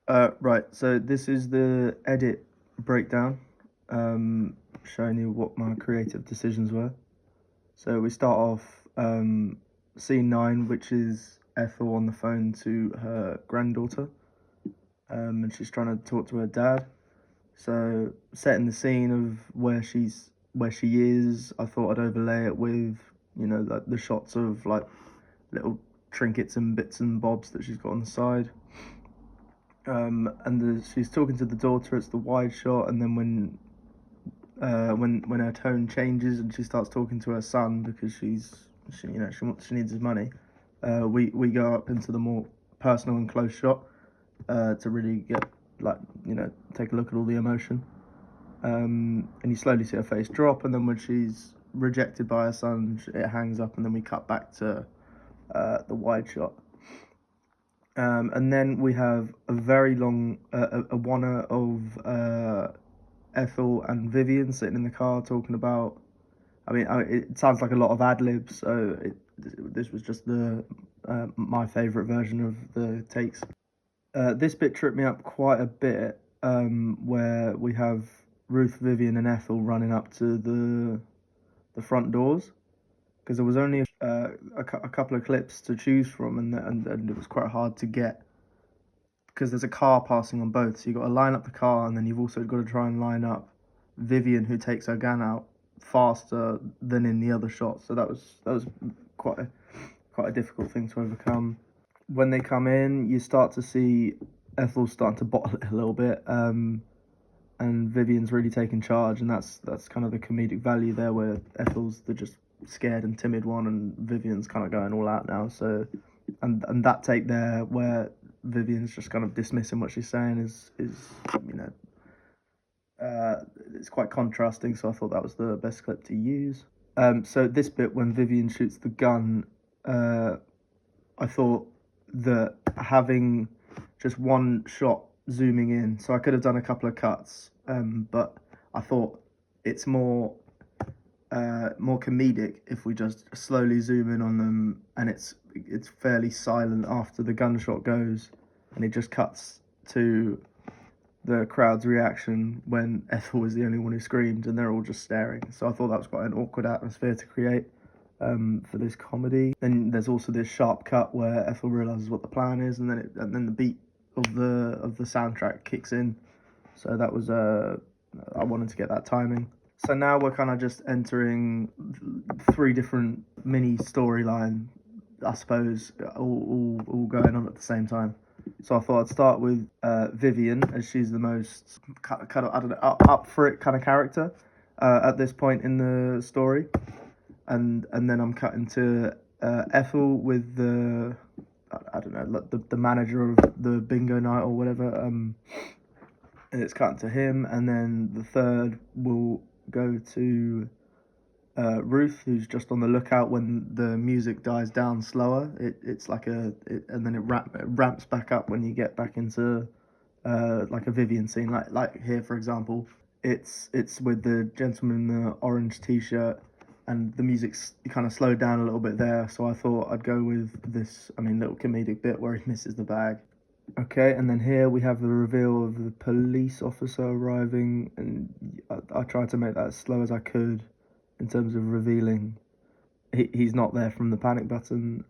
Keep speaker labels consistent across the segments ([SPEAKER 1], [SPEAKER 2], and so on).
[SPEAKER 1] Right, so this is the edit breakdown, showing you what my creative decisions were. So we start off scene 9, which is Ethel on the phone to her granddaughter, and she's trying to talk to her dad. So setting the scene of where she is, I thought I'd overlay it with, like the shots of like little trinkets and bits and bobs that she's got on the side. She's talking to the daughter. It's the wide shot, and then when her tone changes and she starts talking to her son because she needs his money. We go up into the more personal and close shot to really get take a look at all the emotion. And you slowly see her face drop, and then when she's rejected by her son, it hangs up, and then we cut back to the wide shot. And then we have a very long a one of Ethel and Vivian sitting in the car talking about. It sounds like a lot of ad libs, so this was just the my favorite version of the takes. This bit tripped me up quite a bit, where we have Ruth, Vivian, and Ethel running up to the front doors because there was only a couple of clips to choose from, and it was quite hard to get because there's a car passing on both. So you've got to line up the car, and then you've also got to try and line up Vivian, who takes her gun out faster than in the other shot. So that was quite a difficult thing to overcome. When they come in, you start to see Ethel starting to bottle it a little bit, and Vivian's really taking charge, and that's kind of the comedic value there, where Ethel's the just scared and timid one, and Vivian's kind of going all out now. So, and that take there where Vivian's just kind of dismissing what she's saying is you know it's quite contrasting. So I thought that was the best clip to use. So this bit when Vivian shoots the gun, I thought that having just one shot zooming in, so I could have done a couple of cuts, but I thought it's more comedic if we just slowly zoom in on them, and it's fairly silent after the gunshot goes, and it just cuts to the crowd's reaction when Ethel was the only one who screamed, and they're all just staring. So I thought that was quite an awkward atmosphere to create for this comedy. Then there's also this sharp cut where Ethel realizes what the plan is, and then the beat of the soundtrack kicks in. So that was I wanted to get that timing. So now we're kind of just entering 3 different mini storyline, I suppose, all going on at the same time. So I thought I'd start with Vivian, as she's the most kind of I don't know, up for it kind of character at this point in the story, and then I'm cutting to Ethel with I don't know, the manager of the bingo night or whatever, and it's cutting to him, and then the third will go to Ruth, who's just on the lookout when the music dies down slower. It's like and then it ramps back up when you get back into like a Vivian scene, like here for example. It's with the gentleman in the orange t-shirt, and the music's kind of slowed down a little bit there. So I thought I'd go with this, little comedic bit where he misses the bag. Okay, and then here we have the reveal of the police officer arriving, and I tried to make that as slow as I could in terms of revealing he's not there from the panic button.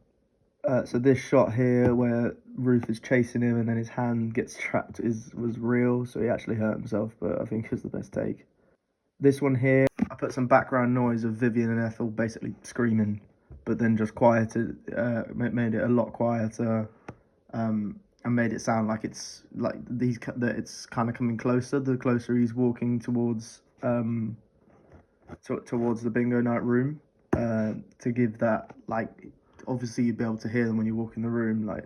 [SPEAKER 1] So this shot here where Ruth is chasing him and then his hand gets trapped was real, so he actually hurt himself, but I think it's the best take. This one here, I put some background noise of Vivian and Ethel basically screaming, but then just quieted, made it a lot quieter. And made it sound like it's like that it's kind of coming closer. The closer he's walking towards towards the bingo night room, to give that, like, obviously you'd be able to hear them when you walk in the room, like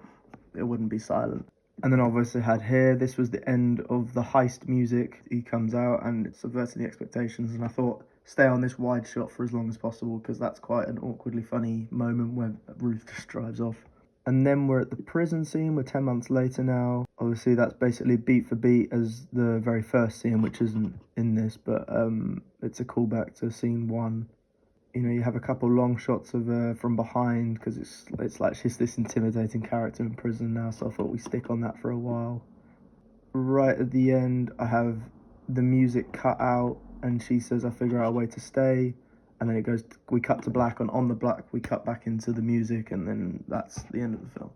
[SPEAKER 1] it wouldn't be silent. And then obviously had here, this was the end of the heist music. He comes out and it's subverting the expectations, and I thought stay on this wide shot for as long as possible because that's quite an awkwardly funny moment where Ruth just drives off. And then we're at the prison scene. We're 10 months later now. Obviously, that's basically beat for beat as the very first scene, which isn't in this, but it's a callback to scene 1. You have a couple long shots of from behind because it's like she's this intimidating character in prison now. So I thought we stick on that for a while. right at the end, I have the music cut out, and she says, "I figure out a way to stay." And then we cut to black, and on the black, we cut back into the music, and then that's the end of the film.